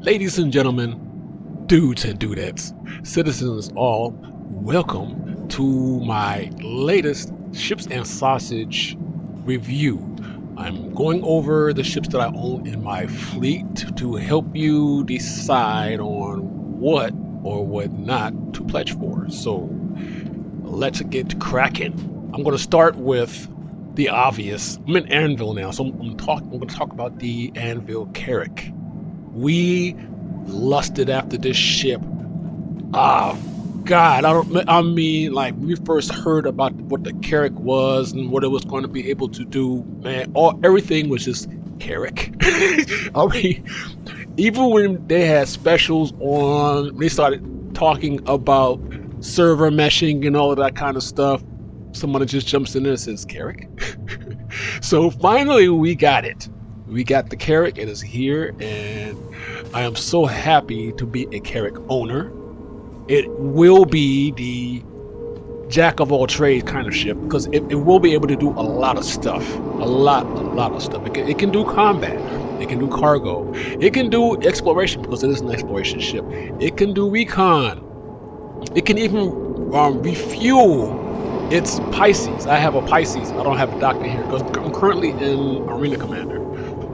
Ladies and gentlemen, dudes and dudettes, citizens all, welcome to my latest Ships and Sausage review. I'm going over the ships that I own in my fleet to help you decide on what or what not to pledge for. So let's get cracking. I'm going to start with the obvious. I'm in Anvil now, so I'm going to talk about the Anvil Carrack. We lusted after this ship. God, like we first heard about what the Carrack was and what it was going to be able to do, man, everything was just Carrack. I mean, even when they had specials on, they started talking about server meshing and all of that kind of stuff, someone just jumps in there and says Carrack. So finally we got it. We got the Carrack. It is here, and I am so happy to be a Carrack owner. It will be the jack of all trades kind of ship because it will be able to do a lot of stuff. A lot of stuff. It can do combat. It can do cargo. It can do exploration because it is an exploration ship. It can do recon. It can even refuel its Pisces. I have a Pisces. I don't have a doctor here because I'm currently in Arena Commander.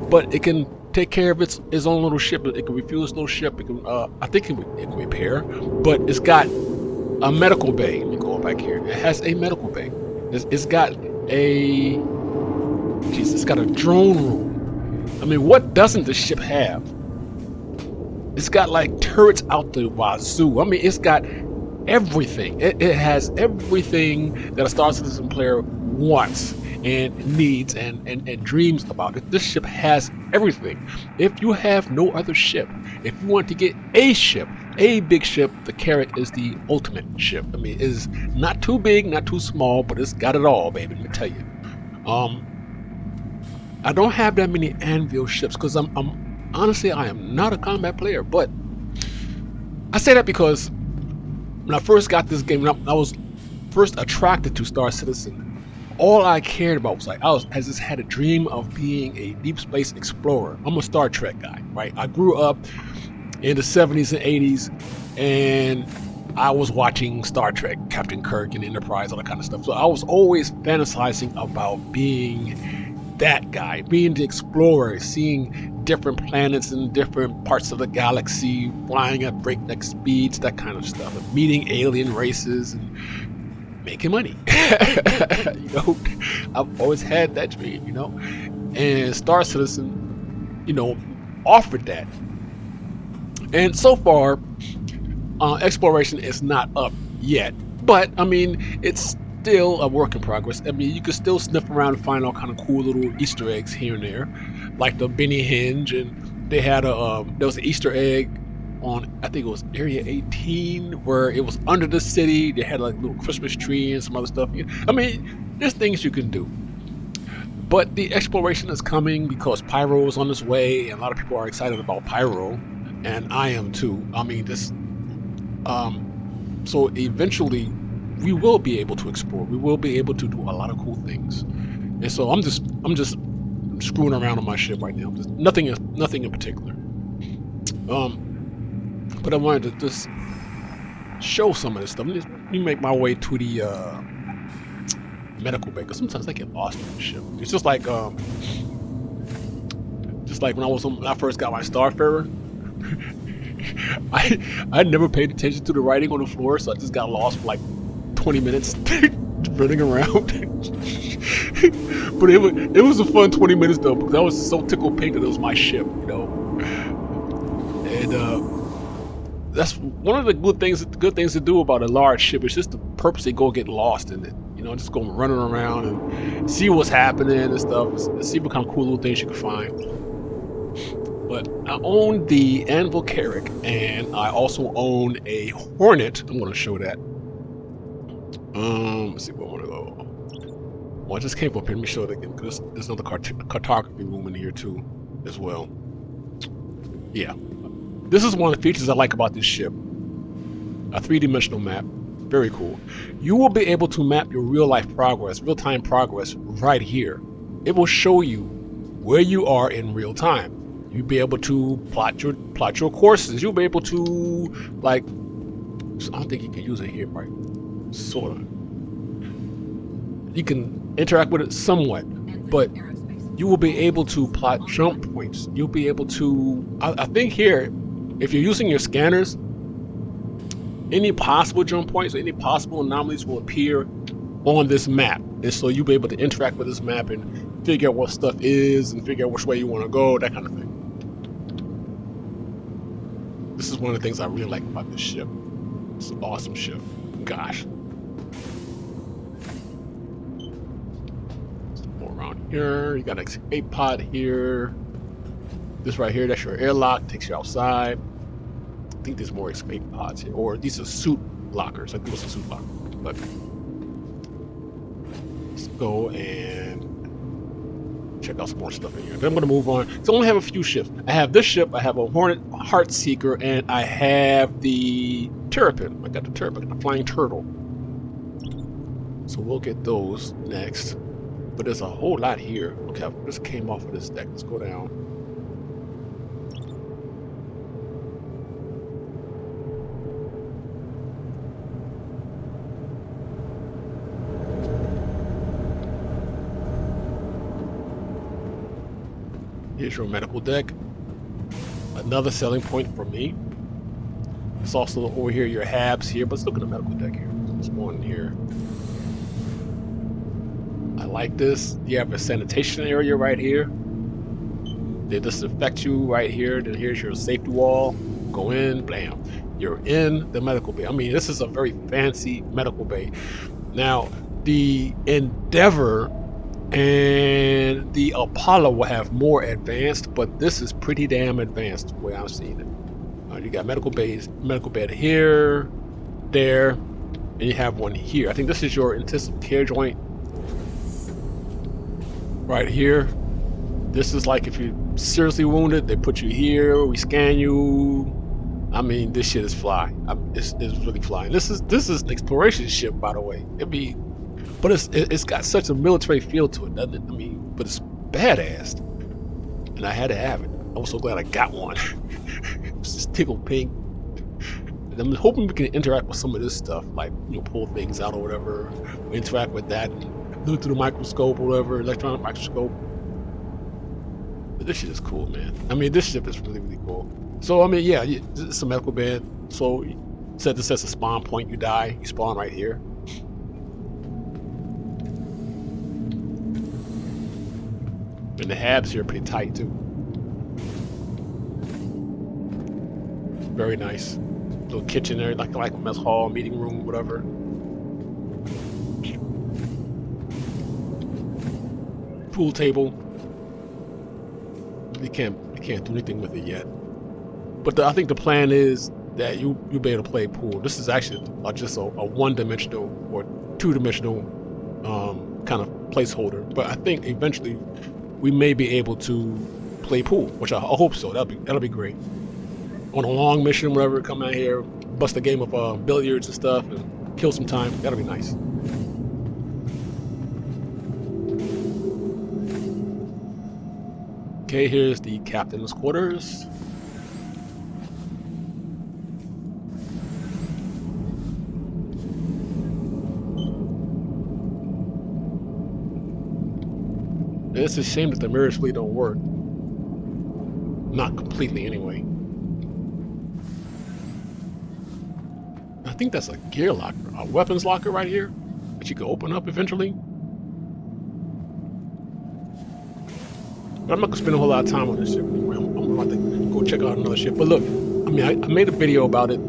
But it can take care of its own little ship. It can refuel its little ship. It can, I think it can repair. But it's got a medical bay. Let me go back here. It has a medical bay. It's got a drone room. I mean, what doesn't the ship have? It's got like turrets out the wazoo. I mean, it's got everything. It has everything that a Star Citizen player wants and needs and dreams about. It. This ship has everything. If you have no other ship, if you want to get a ship, a big ship, the Carrack is the ultimate ship. I mean, it's not too big, not too small, but it's got it all, baby. Let me tell you. I don't have that many Anvil ships because I'm honestly I am not a combat player. But I say that because when I first got this game, I was first attracted to Star Citizen. All I cared about was I just had a dream of being a deep space explorer. I'm a Star Trek guy, right? I grew up in the 70s and 80s, and I was watching Star Trek, Captain Kirk and Enterprise, all that kind of stuff. So I was always fantasizing about being that guy, being the explorer, seeing different planets and different parts of the galaxy, flying at breakneck speeds, that kind of stuff, and meeting alien races and making money. You know, I've always had that dream, you know, and Star Citizen, you know, offered that. And so far, exploration is not up yet, but I mean, it's still a work in progress. I mean, you can still sniff around and find all kind of cool little Easter eggs here and there, like the Benny Hinge, and they had there was an Easter egg on, I think it was Area 18, where it was under the city. They had like a little Christmas tree and some other stuff. I mean, there's things you can do. But the exploration is coming because Pyro is on its way, and a lot of people are excited about Pyro, and I am too. I mean, this. So eventually, we will be able to explore. We will be able to do a lot of cool things. And so I'm just screwing around on my ship right now. Just nothing in particular. But I wanted to just show some of this stuff. Let me make my way to the medical bay, because sometimes I get lost on the ship. It's just like when I first got my Starfarer. I never paid attention to the writing on the floor, so I just got lost for like 20 minutes running around. But it was a fun 20 minutes though, because I was so tickled pink that it was my ship, you know. And that's one of the good things to do about a large ship. It's just to purposely go get lost in it. You know, just go running around and see what's happening and stuff. See what kind of cool little things you can find. But I own the Anvil Carrack, and I also own a Hornet. I'm going to show that. Let's see where I want to go. Well, I just came up here. Let me show it again, because there's another cartography room in here too, as well. Yeah. This is one of the features I like about this ship. A three-dimensional map. Very cool. You will be able to map your real-time progress right here. It will show you where you are in real time. You'll be able to plot your courses. You'll be able to, like, I don't think you can use it here, right? Sort of. You can interact with it somewhat, but you will be able to plot jump points. You'll be able to, I think here, if you're using your scanners, any possible jump points, any possible anomalies will appear on this map. And so you'll be able to interact with this map and figure out what stuff is and figure out which way you want to go, that kind of thing. This is one of the things I really like about this ship. It's an awesome ship. Gosh. Some more around here. You got an escape pod here. This right here, that's your airlock, takes you outside. I think there's more escape pods here. Or these are suit lockers. I think it's a suit locker. But let's go and check out some more stuff in here. Then I'm going to move on. So I only have a few ships. I have this ship, I have a Hornet Heartseeker, and I have the Terrapin. I got the Terrapin, the Flying Turtle. So we'll get those next. But there's a whole lot here. Okay, I just came off of this deck. Let's go down. Here's your medical deck. Another selling point for me. It's also over here your habs here, but let's look at the medical deck here. There's one here. I like this. You have a sanitation area right here. They disinfect you right here. Then here's your safety wall. Go in, blam. You're in the medical bay. I mean, this is a very fancy medical bay. Now, the Endeavor and the Apollo will have more advanced, but this is pretty damn advanced the way I'm seeing it. You got medical bed here, there, and you have one here. I think this is your intensive care joint right here. This is like if you're seriously wounded, they put you here, we scan you. I mean, this shit is fly. It's really flying. This is an exploration ship, by the way. But it's got such a military feel to it, doesn't it? I mean, but it's badass, and I had to have it. I was so glad I got one. It's just tickle pink. And I'm hoping we can interact with some of this stuff, like, you know, pull things out or whatever, or interact with that, and look through the microscope or whatever, electron microscope. But this shit is cool, man. I mean, this ship is really, really cool. So I mean, yeah, it's a medical bed. So set this as a spawn point. You die, you spawn right here. And the habs here are pretty tight too. Very nice. Little kitchen there, like a mess hall, meeting room, whatever. Pool table. You can't do anything with it yet. But I think the plan is that you'll be able to play pool. This is actually just a one-dimensional or two-dimensional kind of placeholder. But I think eventually we may be able to play pool, which I hope so. That'll be great. On a long mission, whatever, come out here, bust a game of billiards and stuff, and kill some time. That'll be nice. Okay, here's the captain's quarters. It's a shame that the mirrors really don't work. Not completely, anyway. I think that's a gear locker, a weapons locker right here that you can open up eventually. But I'm not gonna spend a whole lot of time on this ship anyway. I'm about to go check out another ship. But look, I mean, I made a video about it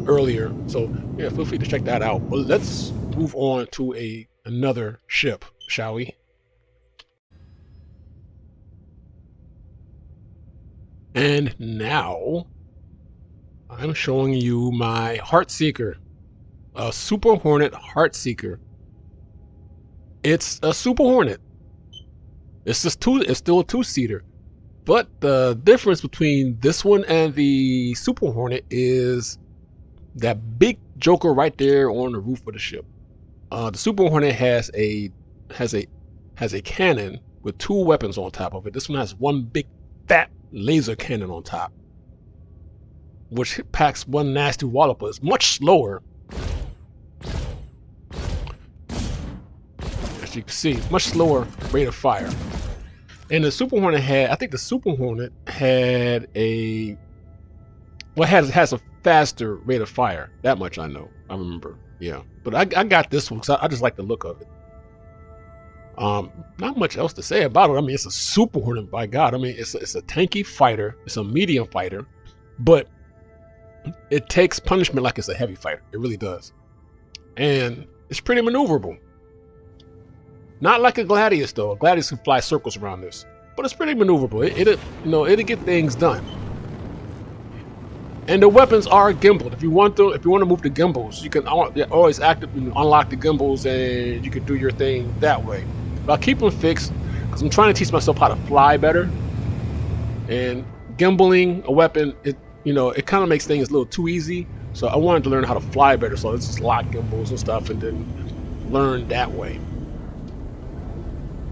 earlier, so yeah, feel free to check that out. But let's move on to another ship, shall we? And now I'm showing you my Heartseeker, a Super Hornet Heartseeker. It's a Super Hornet. It's still a two-seater, but the difference between this one and the Super Hornet is that big joker right there on the roof of the ship. The Super Hornet has a cannon with two weapons on top of it. This one has one big fat laser cannon on top, which packs one nasty wallop, but it's much slower. As you can see, much slower rate of fire. And the Super Hornet had, I think the Super Hornet had a, well, has a faster rate of fire. That much I know. I remember. Yeah. But I got this one because I just like the look of it. Not much else to say about it. I mean, it's a Super Hornet, by God. I mean, it's a tanky fighter. It's a medium fighter, but it takes punishment like it's a heavy fighter. It really does. And it's pretty maneuverable. Not like a Gladius though. A Gladius can fly circles around this, but it's pretty maneuverable. It'll get things done. And the weapons are gimbaled. If you want to move the gimbals, you can always unlock the gimbals, and you can do your thing that way. But I'll keep them fixed because I'm trying to teach myself how to fly better. And gimbaling a weapon, it kind of makes things a little too easy. So I wanted to learn how to fly better. So let's just lock gimbals and stuff, and then learn that way.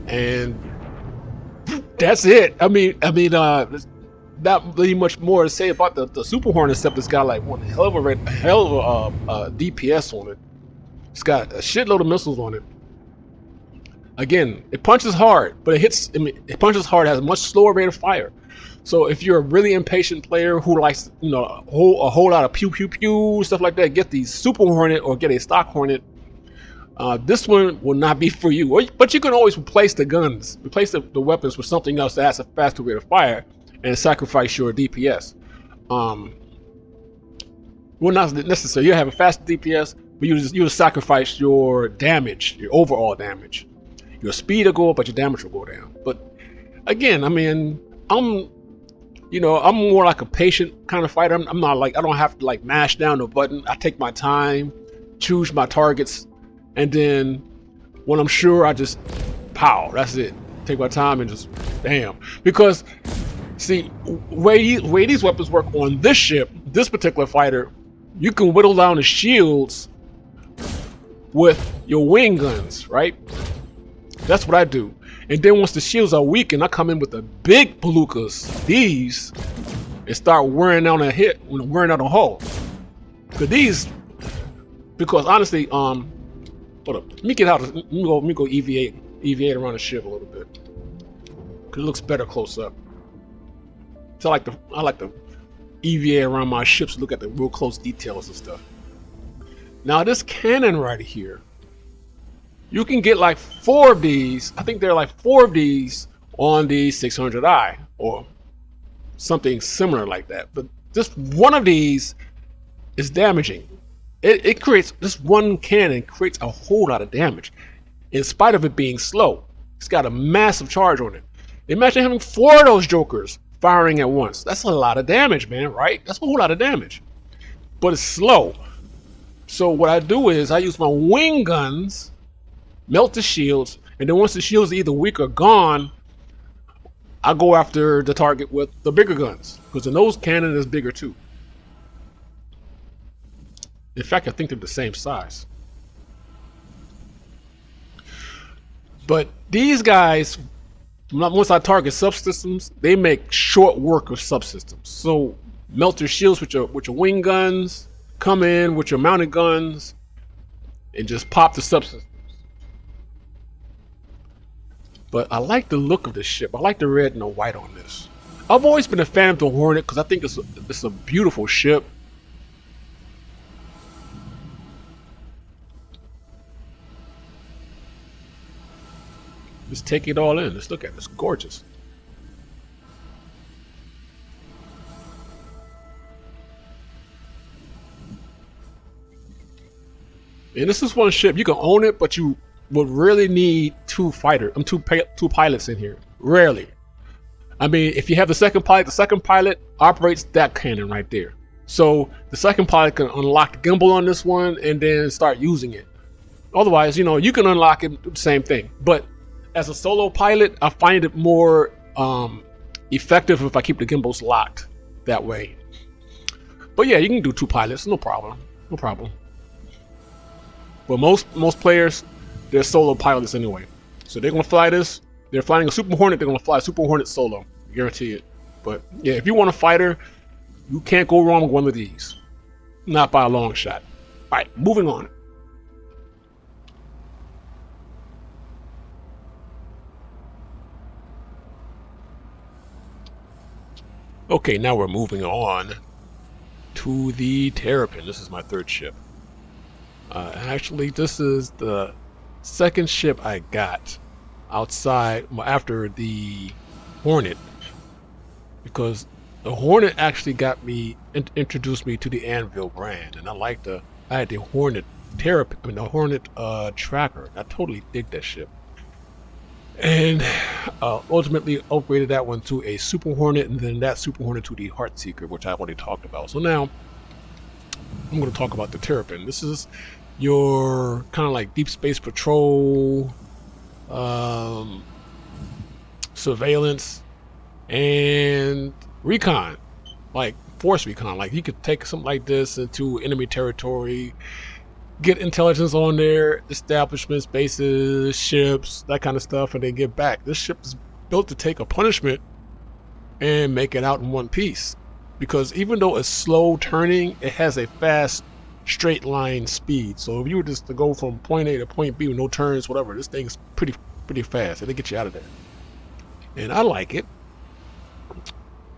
And that's it. I mean, not really much more to say about the Super Hornet, except it's got like one hell of a DPS on it. It's got a shitload of missiles on it. Again, it punches hard, but it punches hard, has a much slower rate of fire. So if you're a really impatient player who likes a whole lot of pew pew pew stuff like that, get the Super Hornet or get a stock Hornet. This one will not be for you. But you can always replace the guns, replace the weapons with something else that has a faster rate of fire and sacrifice your DPS. Well, not necessarily. You have a faster DPS, but you sacrifice your damage, your overall damage. Your speed will go up, but your damage will go down. But again, I mean, I'm more like a patient kind of fighter. I'm not like, I don't have to like mash down the button. I take my time, choose my targets, and then when I'm sure, I just pow. That's it. Take my time and just bam. Because see, way these weapons work on this ship, this particular fighter, you can whittle down the shields with your wing guns, right? That's what I do. And then once the shields are weakened, I come in with the big bazookas, these, and start wearing out a hull. Because honestly, hold up. Let me get out. Let me go EVA around the ship a little bit. Cause it looks better close up. So I like to EVA around my ships, look at the real close details and stuff. Now this cannon right here, you can get like 4 of these. I think there are like 4 of these on the 600i or something similar like that. But just one of these is damaging. It creates, this one cannon creates a whole lot of damage in spite of it being slow. It's got a massive charge on it. Imagine having 4 of those jokers firing at once. That's a lot of damage, man, right? That's a whole lot of damage. But it's slow. So what I do is I use my wing guns, melt the shields, and then once the shields are either weak or gone, I go after the target with the bigger guns. Because the nose cannon is bigger too. In fact, I think they're the same size. But these guys, once I target subsystems, they make short work of subsystems. So melt your shields with your wing guns, come in with your mounted guns, and just pop the subsystems. But I like the look of this ship. I like the red and the white on this. I've always been a fan of the Hornet because I think it's a beautiful ship. Just take it all in. Let's look at it. It's gorgeous. And this is one ship you can own it, but you would really need two pilots in here. Rarely. I mean, if you have the second pilot operates that cannon right there. So the second pilot can unlock the gimbal on this one and then start using it. Otherwise, you can unlock it, the same thing. But as a solo pilot, I find it more effective if I keep the gimbals locked that way. But yeah, you can do 2 pilots, no problem. No problem. But most players, they're solo pilots anyway. So they're gonna fly this. They're flying a Super Hornet, they're gonna fly a Super Hornet solo. I guarantee it. But yeah, if you want a fighter, you can't go wrong with one of these. Not by a long shot. All right, moving on. Okay, now we're moving on to the Terrapin. This is my third ship. Actually, this is the second ship I got outside after the Hornet, because the Hornet actually got me introduced me to the Anvil brand, and I had the Hornet Terrapin, I mean the Hornet Tracker. I totally dig that ship, and ultimately upgraded that one to a Super Hornet, and then that Super Hornet to the Heartseeker, which I already talked about. So now I'm going to talk about the Terrapin. This is your kind of like deep space patrol, surveillance, and recon, like force recon. Like you could take something like this into enemy territory, get intelligence on their establishments, bases, ships, that kind of stuff, and then get back. This ship is built to take a punishment and make it out in one piece, because even though it's slow turning, it has a fast straight line speed. So if you were just to go from point A to point B with no turns, whatever, this thing's pretty fast. It'll get you out of there. And I like it.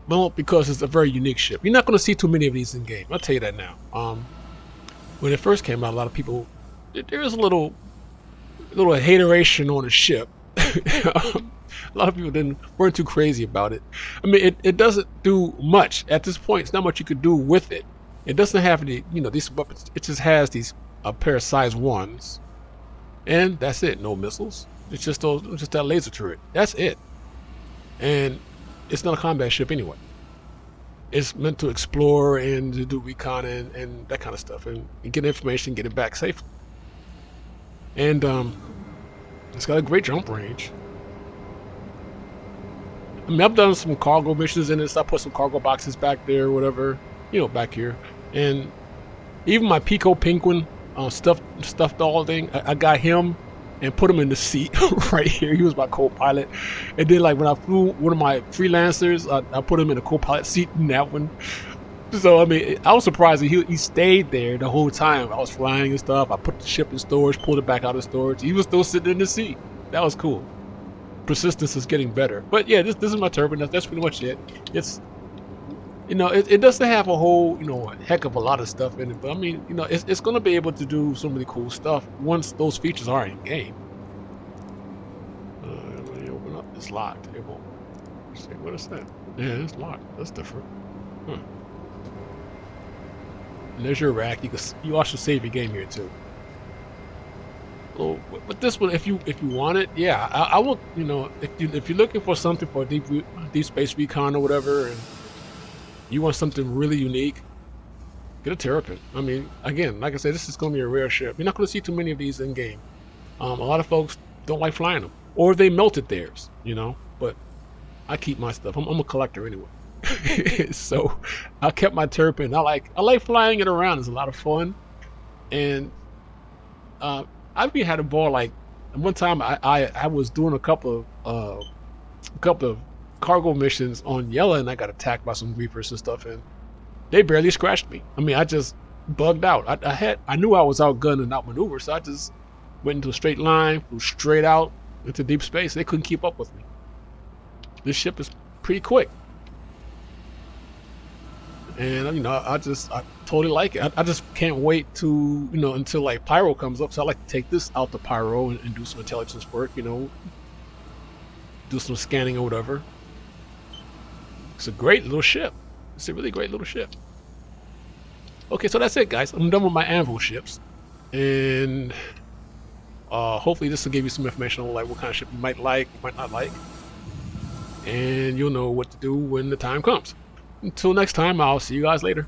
Well, because it's a very unique ship. You're not going to see too many of these in game. I'll tell you that now. When it first came out, a lot of people, there was a little hateration on the ship. A lot of people weren't too crazy about it. I mean, it doesn't do much at this point. It's not much you could do with it. It doesn't have any, these weapons. It just has these a pair of size 1s, and that's it. No missiles. It's just that laser turret. That's it. And it's not a combat ship anyway. It's meant to explore and to do recon and that kind of stuff, and get information, get it back safely. And it's got a great jump range. I mean, I've done some cargo missions in it. I put some cargo boxes back there, whatever, back here. And even my Pico Penguin stuffed doll thing, I got him and put him in the seat right here. He was my co-pilot. And then, like, when I flew one of my freelancers, I put him in a co-pilot seat in that one. So, I mean, I was surprised that he stayed there the whole time. I was flying and stuff. I put the ship in storage, pulled it back out of storage. He was still sitting in the seat. That was cool. Persistence is getting better. But yeah, this is my turbine. That's pretty much it. It's, it doesn't have a whole, heck of a lot of stuff in it. But I mean, it's going to be able to do some really cool stuff once those features are in game. Let me open up. It's locked. It won't. Let's see, what is that? Yeah, it's locked. That's different. Huh. And there's your rack. You also save your game here too. So, but this one, if you want it, yeah, I will. If you're looking for something for deep space recon or whatever, and you want something really unique, get a Terrapin. I mean, again, like I said, this is going to be a rare ship. You're not going to see too many of these in game. A lot of folks don't like flying them, or they melted theirs. But I keep my stuff. I'm a collector anyway. So I kept my Terrapin. I like flying it around. It's a lot of fun, and I've been had a ball. Like one time, I was doing a couple of cargo missions on Yella, and I got attacked by some Reapers and stuff, and they barely scratched me. I mean, I just bugged out. I knew I was outgunned and outmaneuvered, so I just went into a straight line, flew straight out into deep space. They couldn't keep up with me. This ship is pretty quick. And I totally like it. I just can't wait to until like Pyro comes up. So I like to take this out to Pyro and do some intelligence work. Do some scanning or whatever. It's a great little ship. It's a really great little ship. Okay, so that's it, guys. I'm done with my Anvil ships, and hopefully this will give you some information on like what kind of ship you might like, might not like, and you'll know what to do when the time comes. Until next time, I'll see you guys later.